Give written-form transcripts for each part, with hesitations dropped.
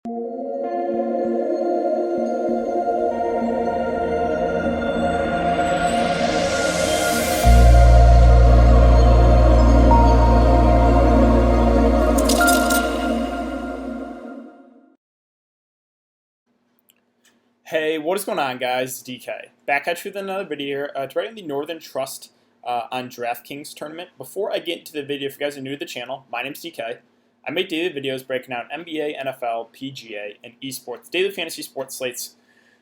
Hey, what is going on, guys? It's DK. Back at you with another video here. It's right in the Northern Trust on Draftkings tournament. Before I get into the video, if you guys are new to the channel, my name's DK. I make daily videos breaking down NBA, NFL, PGA, and esports, daily fantasy sports slates.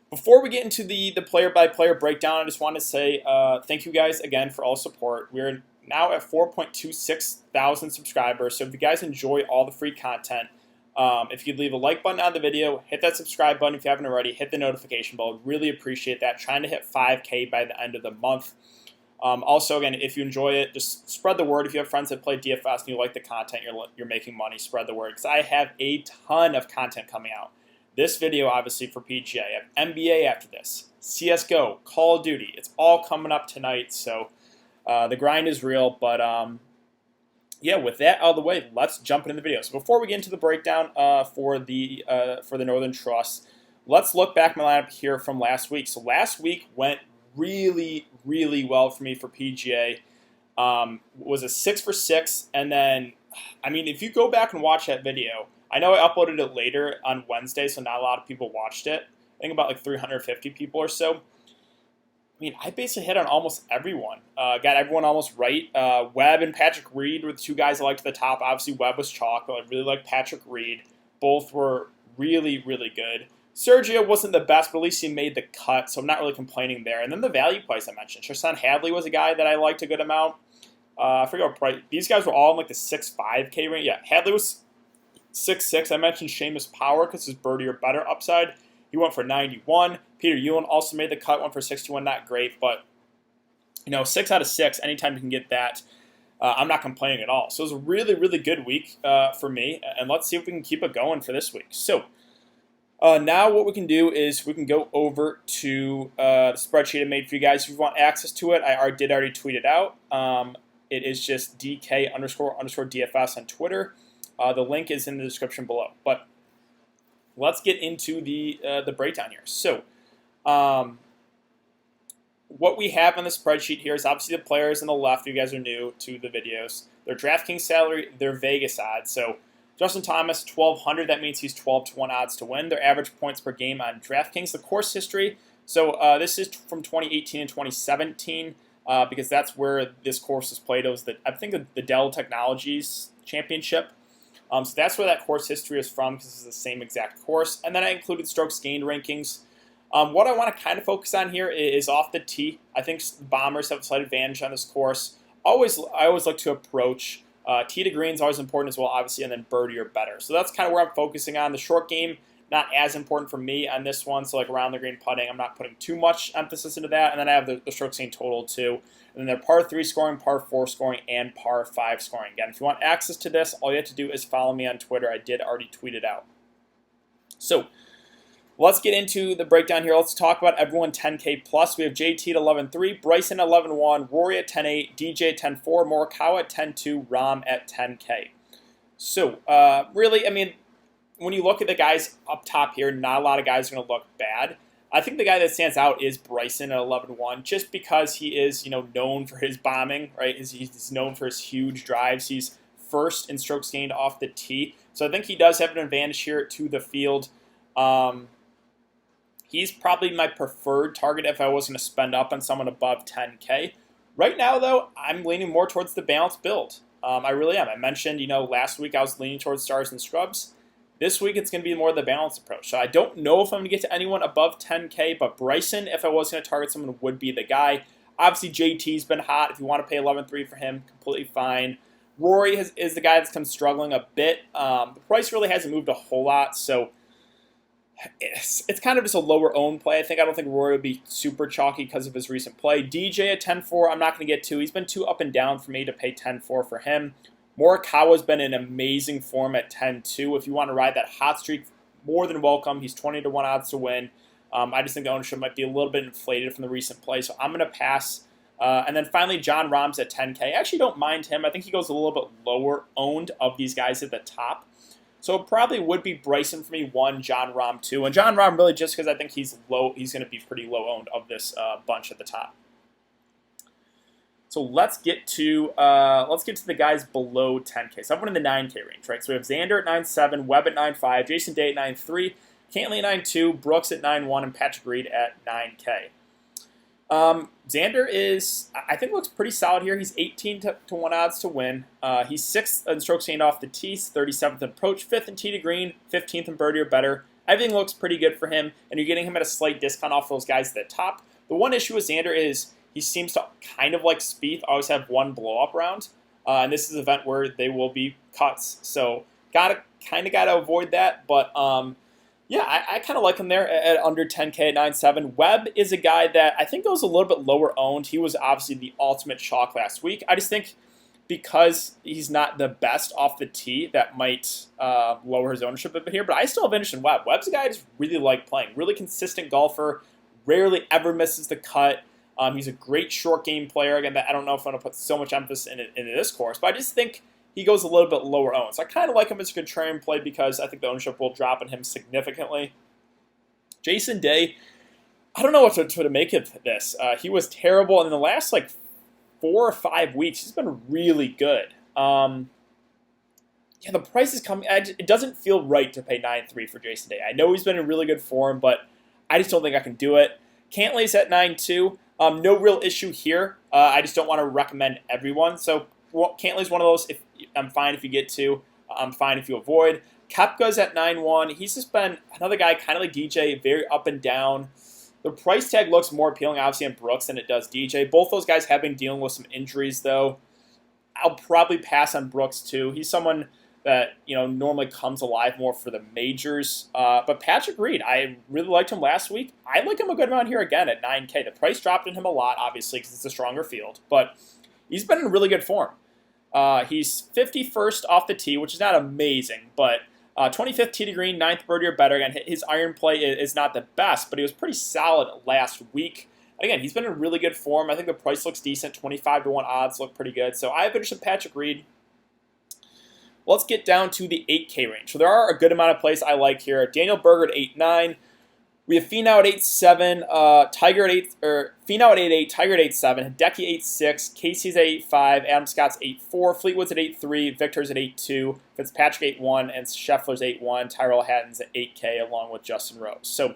Before we get into the player-by-player breakdown, I just want to say thank you guys again for all support. We're now at 4.26 thousand subscribers, so if you guys enjoy all the free content, if you could leave a like button on the video, hit that subscribe button if you haven't already, hit the notification bell. Really appreciate that. Trying to hit 5K by the end of the month. Also, again, if you enjoy it, just spread the word. If you have friends that play DFS and you like the content, you're making money, spread the word. Because I have a ton of content coming out. This video, obviously, for PGA. I have NBA after this, CSGO, Call of Duty. It's all coming up tonight, so the grind is real. But yeah, with that out of the way, let's jump into the video. So before we get into the breakdown for the Northern Trust, let's look back at my lineup here from last week. So last week went really, really well for me for PGA. Was a 6 for 6, and then, I mean, if you go back and watch that video, I know I uploaded it later on Wednesday, so not a lot of people watched it. I think about like 350 people or so. I mean, I basically hit on almost everyone. Got everyone almost right. Webb and Patrick Reed were the two guys I liked at the top. Obviously, Webb was chalk, but I really liked Patrick Reed. Both were really, really good. Sergio wasn't the best, but at least he made the cut, so I'm not really complaining there. And then the value price I mentioned. Tristan Hadley was a guy that I liked a good amount. I forget what price. These guys were all in like the 6.5K range. Yeah, Hadley was 6.6. I mentioned Seamus Power because his birdie or better upside. He went for 91. Peter Ewan also made the cut, went for 61. Not great, but 6 out of 6. Anytime you can get that, I'm not complaining at all. So it was a really, really good week for me, and let's see if we can keep it going for this week. So now what we can do is we can go over to the spreadsheet I made for you guys. If you want access to it, I did already tweet it out. It is just DK__DFS on Twitter. The link is in the description below. But let's get into the breakdown here. So what we have on the spreadsheet here is obviously the players on the left. If you guys are new to the videos, their DraftKings salary, their Vegas odds. So Justin Thomas, 1,200. That means he's 12-1 odds to win. Their average points per game on DraftKings. The course history. So this is from 2018 and 2017 because that's where this course was played. It was I think the Dell Technologies Championship. So that's where that course history is from because it's the same exact course. And then I included strokes gained rankings. What I want to kind of focus on here is off the tee. I think the Bombers have a slight advantage on this course. I always like to approach tee to green is always important as well, obviously, and then birdie or better. So that's kind of where I'm focusing on. The short game, not as important for me on this one. So like around the green putting, I'm not putting too much emphasis into that. And then I have the strokes gained total too. And then they're par 3 scoring, par 4 scoring, and par 5 scoring. Again, if you want access to this, all you have to do is follow me on Twitter. I did already tweet it out. So let's get into the breakdown here. Let's talk about everyone 10K plus. We have JT at 11.3, Bryson at 11.1, Rory at 10.8, DJ at 10.4, Morikawa at 10.2, Rahm at 10K. So really, I mean, when you look at the guys up top here, not a lot of guys are going to look bad. I think the guy that stands out is Bryson at 11.1, just because he is, known for his bombing, right? He's known for his huge drives. He's first in strokes gained off the tee, so I think he does have an advantage here to the field. He's probably my preferred target if I was going to spend up on someone above 10K. Right now, though, I'm leaning more towards the balanced build. I really am. I mentioned, last week I was leaning towards stars and scrubs. This week, it's going to be more of the balanced approach. So I don't know if I'm going to get to anyone above 10K, but Bryson, if I was going to target someone, would be the guy. Obviously, JT's been hot. If you want to pay 11.3 for him, completely fine. Rory is the guy that's come struggling a bit. The price really hasn't moved a whole lot, so it's kind of just a lower owned play. I don't think Rory would be super chalky because of his recent play. DJ at 10.4, I'm not going to get to. He's been too up and down for me to pay 10.4 for him. Morikawa's been in amazing form at 10-2. If you want to ride that hot streak, more than welcome. He's 20-1 odds to win. I just think the ownership might be a little bit inflated from the recent play, so I'm going to pass. And then finally, John Rahm's at 10K. I actually don't mind him. I think he goes a little bit lower owned of these guys at the top. So it probably would be Bryson for me 1, John Rahm 2, and John Rahm really just because I think he's low. He's going to be pretty low owned of this bunch at the top. So let's get to the guys below 10K. So everyone in the 9K range, right? So we have Xander at 9.7, Webb at 9.5, Jason Day at 9.3, Cantley at 9.2, Brooks at 9.1, and Patrick Reed at 9K. Xander I think looks pretty solid here. He's 18 to 1 odds to win. He's 6th in strokes gained off the tee, 37th in approach, 5th in tee to green, 15th in birdie or better. Everything looks pretty good for him, and you're getting him at a slight discount off those guys at the top. The one issue with Xander is he seems to kind of like Spieth, always have one blow-up round, and this is an event where they will be cuts. So gotta avoid that, but yeah, I kind of like him there at under 10K at 9.7. Webb is a guy that I think goes a little bit lower owned. He was obviously the ultimate chalk last week. I just think because he's not the best off the tee, that might lower his ownership a bit here. But I still have interest in Webb. Webb's a guy I just really like playing. Really consistent golfer. Rarely ever misses the cut. He's a great short game player. Again, I don't know if I'm going to put so much emphasis into this course, but I just think he goes a little bit lower owned. So I kind of like him as a contrarian play because I think the ownership will drop on him significantly. Jason Day, I don't know what to make of this. He was terrible, and in the last 4 or 5 weeks, he's been really good. Yeah, the price is coming. It doesn't feel right to pay 9.3 for Jason Day. I know he's been in really good form, but I just don't think I can do it. Cantley's at 9.2. No real issue here. I just don't want to recommend everyone. So Cantley's one of those. I'm fine if you get to. I'm fine if you avoid. Koepka's at 9.1. He's just been another guy, kind of like DJ, very up and down. The price tag looks more appealing, obviously, on Brooks than it does DJ. Both those guys have been dealing with some injuries, though. I'll probably pass on Brooks, too. He's someone that normally comes alive more for the majors. But Patrick Reed, I really liked him last week. I like him a good amount here again at 9K. The price dropped in him a lot, obviously, because it's a stronger field. But he's been in really good form. He's 51st off the tee, which is not amazing, but 25th tee to green, 9th birdie or better. Again, his iron play is not the best, but he was pretty solid last week. And again, he's been in really good form. I think the price looks decent. 25 to 1 odds look pretty good. So I have interest in Patrick Reed. Let's get down to the 8K range. So there are a good amount of plays I like here. Daniel Berger at 8.9. We have Finau at 8.7, Tiger at 8, or Finau at 8.8, Tiger at 8.7, Hideki 8.6, Casey's at 8.5, Adam Scott's 8.4, Fleetwood's at 8.3, Victor's at 8.2, Fitzpatrick 8.1, and Scheffler's 8.1, Tyrell Hatton's at 8K, along with Justin Rose. So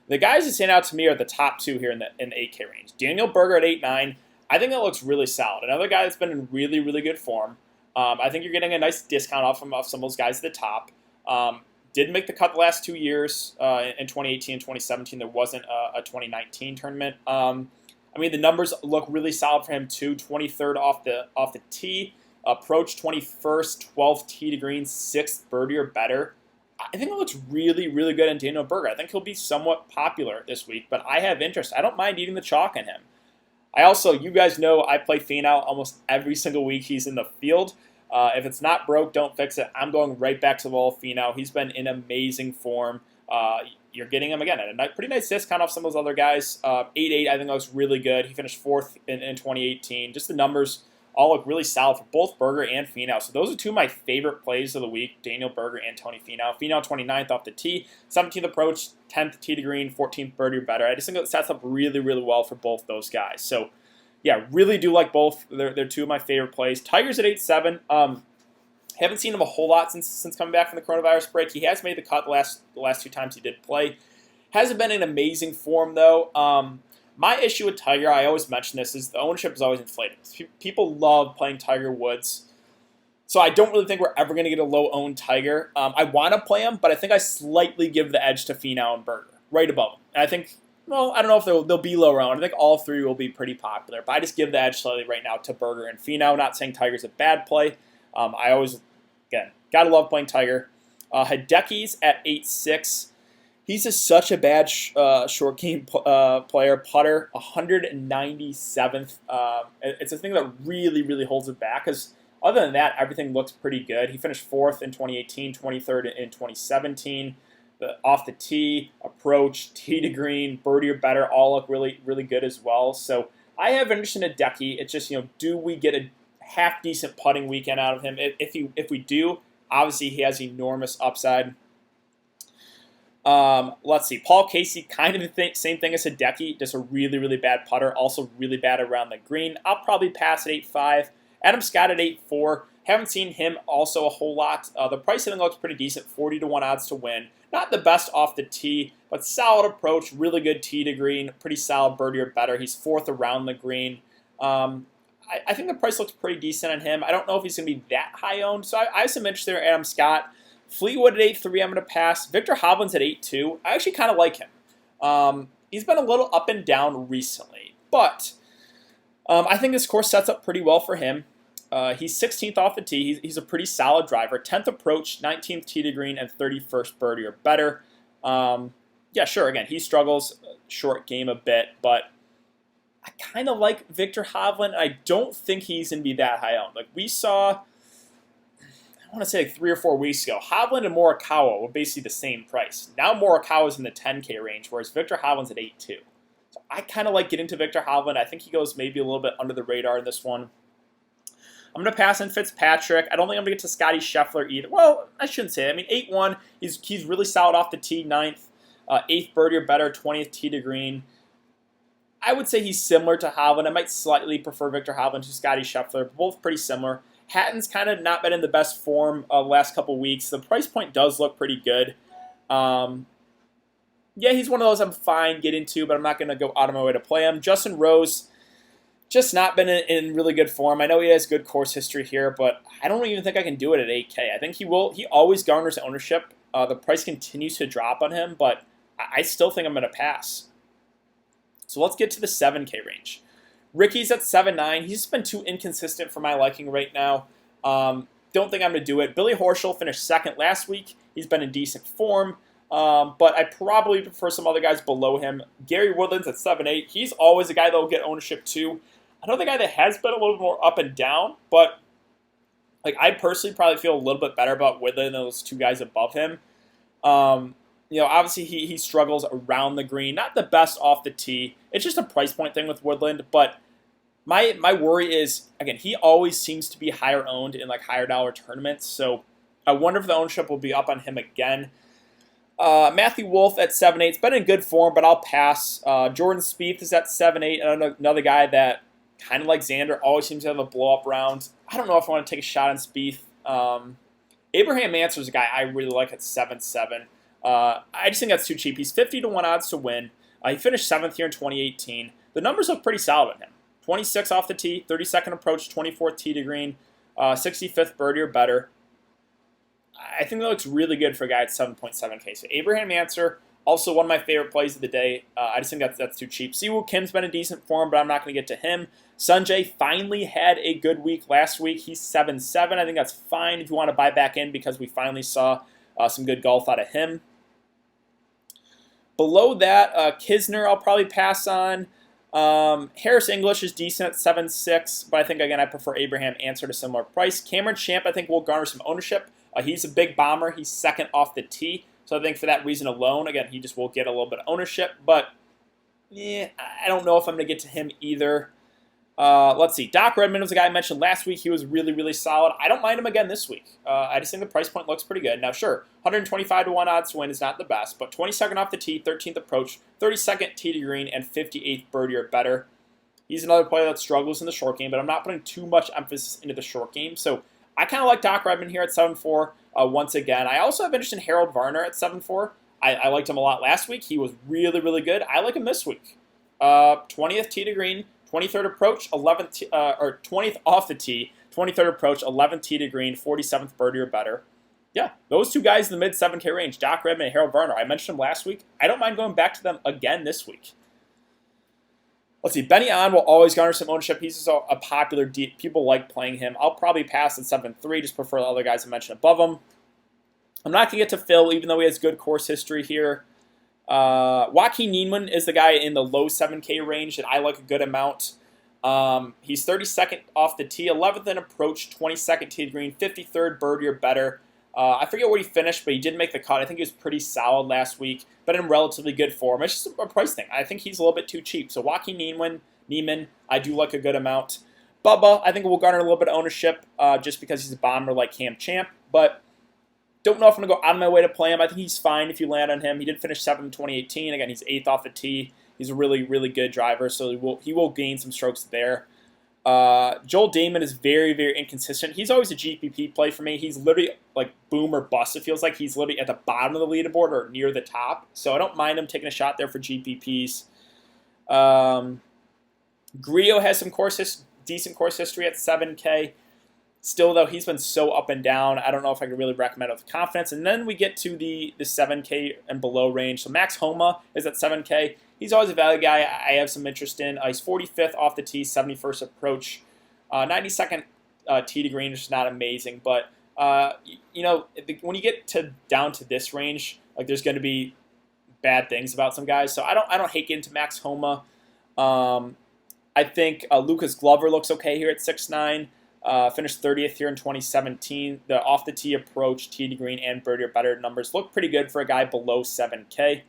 the guys that stand out to me are the top two here in the 8K range. Daniel Berger at 8.9, I think that looks really solid. Another guy that's been in really, really good form. I think you're getting a nice discount off some of those guys at the top. Did make the cut the last 2 years. In 2018 and 2017, there wasn't a 2019 tournament. I mean, the numbers look really solid for him too. 23rd off the tee, approach 21st, 12th tee to green, 6th birdie or better. I think it looks really, really good in Daniel Berger. I think he'll be somewhat popular this week, but I have interest. I don't mind eating the chalk in him. You guys know I play Finau almost every single week he's in the field. If it's not broke, don't fix it. I'm going right back to the wall of Finau. He's been in amazing form. You're getting him, again, at a pretty nice discount off some of those other guys. 8.8, I think looks really good. He finished 4th in 2018. Just the numbers all look really solid for both Berger and Finau. So those are two of my favorite plays of the week, Daniel Berger and Tony Finau. Finau 29th off the tee, 17th approach, 10th tee to green, 14th birdie or better. I just think it sets up really, really well for both those guys. So yeah, really do like both. They're two of my favorite plays. Tiger's at 8.7. Haven't seen him a whole lot since coming back from the coronavirus break. He has made the cut the last 2 times he did play. Hasn't been in amazing form, though. My issue with Tiger, I always mention this, is the ownership is always inflated. People love playing Tiger Woods. So I don't really think we're ever going to get a low-owned Tiger. I want to play him, but I think I slightly give the edge to Finau and Berger, right above him. And I think, I don't know if they'll be low-owned. I think all three will be pretty popular. But I just give the edge slightly right now to Berger and Finau. Not saying Tiger's a bad play. I always, again, got to love playing Tiger. Hideki's at 8.6. He's just such a bad short game player. Putter, 197th. It's a thing that really, really holds it back, because other than that, everything looks pretty good. He finished 4th in 2018, 23rd in 2017. Off the tee, approach, tee to green, birdie or better, all look really, really good as well. So I have interest in Hideki. It's just, do we get a half-decent putting weekend out of him? If we do, Obviously, he has enormous upside. Let's see. Paul Casey, kind of the same thing as Hideki, just a really, really bad putter. Also really bad around the green. I'll probably pass at 8.5. Adam Scott at 8.4. Haven't seen him also a whole lot. The price I think looks pretty decent, 40 to 1 odds to win. Not the best off the tee, but solid approach, really good tee to green, pretty solid birdie or better. He's 4th around the green. I think the price looks pretty decent on him. I don't know if he's going to be that high owned, so I have some interest there in Adam Scott. Fleetwood at 8.3, I'm going to pass. Victor Hovland's at 8.2. I actually kind of like him. He's been a little up and down recently, but I think this course sets up pretty well for him. He's 16th off the tee. He's a pretty solid driver. 10th approach, 19th tee to green, and 31st birdie or better. Yeah, sure, again, he struggles short game a bit, but I kind of like Victor Hovland. I don't think he's going to be that high owned. Like we saw, I want to say like 3 or 4 weeks ago, Hovland and Morikawa were basically the same price. Now Morikawa's in the 10K range, whereas Victor Hovland's at 8.2. So I kind of like getting to Victor Hovland. I think he goes maybe a little bit under the radar in this one. I'm going to pass in Fitzpatrick. I don't think I'm going to get to Scotty Scheffler either. Well, I shouldn't say that. I mean, 8-1, he's really solid off the tee, 9th, 8th birdie or better, 20th tee to green. I would say he's similar to Hovland. I might slightly prefer Victor Hovland to Scotty Scheffler. Both pretty similar. Hatton's kind of not been in the best form the last couple weeks. The price point does look pretty good. Yeah, he's one of those I'm fine getting to, but I'm not going to go out of my way to play him. Justin Rose, just not been in really good form. I know he has good course history here, but I don't even think I can do it at 8K. I think he will. He always garners ownership. The price continues to drop on him, but I still think I'm going to pass. So let's get to the 7K range. Ricky's at 7.9. He's been too inconsistent for my liking right now. Don't think I'm going to do it. Billy Horschel finished 2nd last week. He's been in decent form, but I probably prefer some other guys below him. Gary Woodland's at 7.8. He's always a guy that will get ownership too. Another guy that has been a little more up and down, but like I personally probably feel a little bit better about Woodland than those 2 guys above him. Obviously he struggles around the green. Not the best off the tee. It's just a price point thing with Woodland, but my worry is, again, he always seems to be higher owned in like higher dollar tournaments, so I wonder if the ownership will be up on him again. Matthew Wolff at 7.8. It's been in good form, but I'll pass. Jordan Spieth is at 7.8. Another guy that, kind of like Xander, always seems to have a blow-up round. I don't know if I want to take a shot on Spieth. Abraham Answer is a guy I really like at 7.7. I just think that's too cheap. He's 50 to 1 odds to win. He finished 7th here in 2018. The numbers look pretty solid on him. 26 off the tee, 32nd approach, 24th tee to green, 65th birdie or better. I think that looks really good for a guy at 7.7K. So Abraham Answer, also one of my favorite plays of the day. I just think that's too cheap. Siwoo Kim's been in decent form, but I'm not going to get to him. Sanjay finally had a good week last week. He's 7.7. I think that's fine if you want to buy back in because we finally saw some good golf out of him. Below that, Kisner I'll probably pass on. Harris English is decent at 7.6, but I think, again, I prefer Abraham Answer at a similar price. Cameron Champ, I think, will garner some ownership. He's a big bomber. He's 2nd off the tee. So I think for that reason alone, again, he just will get a little bit of ownership. But, yeah, I don't know if I'm going to get to him either. Let's see. Doc Redman was a guy I mentioned last week. He was really, really solid. I don't mind him again this week. I just think the price point looks pretty good. Now, sure, 125 to 1 odds to win is not the best, but 22nd off the tee, 13th approach, 32nd tee to green, and 58th birdie or better. He's another player that struggles in the short game, but I'm not putting too much emphasis into the short game. So I kind of like Doc Redman here at 7.4 once again. I also have interest in Harold Varner at 7.4. I liked him a lot last week. He was really, really good. I like him this week. 20th tee to green, 23rd approach, 20th off the tee, 23rd approach, 11th tee to green, 47th birdie or better. Yeah, those 2 guys in the mid 7K range, Doc Redman and Harold Varner. I mentioned them last week. I don't mind going back to them again this week. Let's see, Benny On will always garner some ownership. He's just a popular deep. People like playing him. I'll probably pass at 7.3, just prefer the other guys I mentioned above him. I'm not going to get to Phil, even though he has good course history here. Joaquin Niemann is the guy in the low 7K range that I like a good amount. He's 32nd off the tee, 11th in approach, 22nd tee to green, 53rd birdie or better. I forget where he finished, but he did make the cut. I think he was pretty solid last week, but in relatively good form. It's just a price thing. I think he's a little bit too cheap. So Joaquin Niemann, I do like a good amount. Bubba, I think will garner a little bit of ownership just because he's a bomber like Cam Champ, but Don't know if I'm going to go out of my way to play him. I think he's fine if you land on him. He did finish 7th in 2018. Again, he's 8th off the tee. He's a really, really good driver, so he will gain some strokes there. Joel Damon is very, very inconsistent. He's always a GPP play for me. He's literally like boom or bust. It feels like he's literally at the bottom of the leaderboard or near the top. So I don't mind him taking a shot there for GPPs. Grillo has some decent course history at 7K. Still, though, he's been so up and down. I don't know if I could really recommend it with confidence. And then we get to the 7K and below range. So Max Homa is at 7K. He's always a value guy I have some interest in. He's 45th off the tee, 71st approach, 92nd tee to green, which is not amazing. But, when you get down to this range, like there's going to be bad things about some guys. So I don't hate getting to Max Homa. I think Lucas Glover looks okay here at 6'9". Finished 30th here in 2017. The off-the-tee approach, tee to green, and birdie or better numbers look pretty good for a guy below 7K.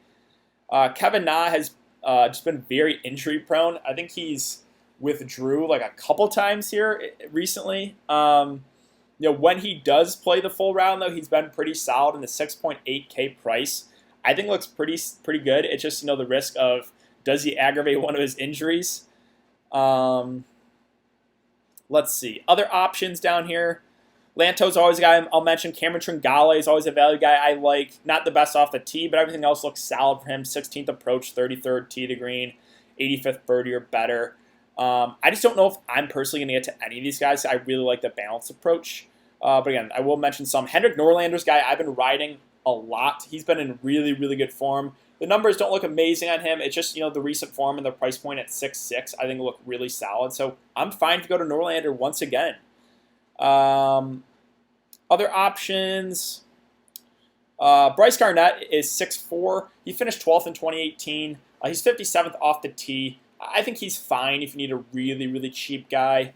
Kevin Na has just been very injury-prone. I think he's withdrew like a couple times here recently. When he does play the full round, though, he's been pretty solid in the 6.8K price. I think looks pretty good. It's just, the risk of does he aggravate one of his injuries? Let's see. Other options down here. Lanto's always a guy I'll mention. Cameron Tringale is always a value guy I like. Not the best off the tee, but everything else looks solid for him. 16th approach, 33rd tee to green, 85th birdie or better. I just don't know if I'm personally going to get to any of these guys. I really like the balanced approach. But again, I will mention some. Hendrik Norlander's guy I've been riding a lot. He's been in really, really good form. The numbers don't look amazing on him. It's just, the recent form and the price point at 6'6", I think look really solid. So I'm fine to go to Norlander once again. Other options. Bryce Garnett is 6'4". He finished 12th in 2018. He's 57th off the tee. I think he's fine if you need a really, really cheap guy.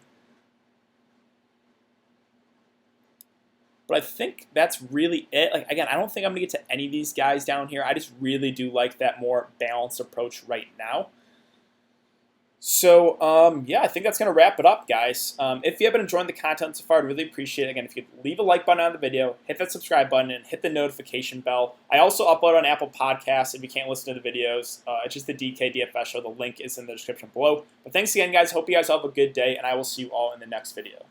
But I think that's really it. Again, I don't think I'm going to get to any of these guys down here. I just really do like that more balanced approach right now. So, I think that's going to wrap it up, guys. If you have been enjoying the content so far, I'd really appreciate it. Again, if you could leave a like button on the video, hit that subscribe button, and hit the notification bell. I also upload on Apple Podcasts if you can't listen to the videos. It's just the DK DFS show. The link is in the description below. But thanks again, guys. Hope you guys all have a good day, and I will see you all in the next video.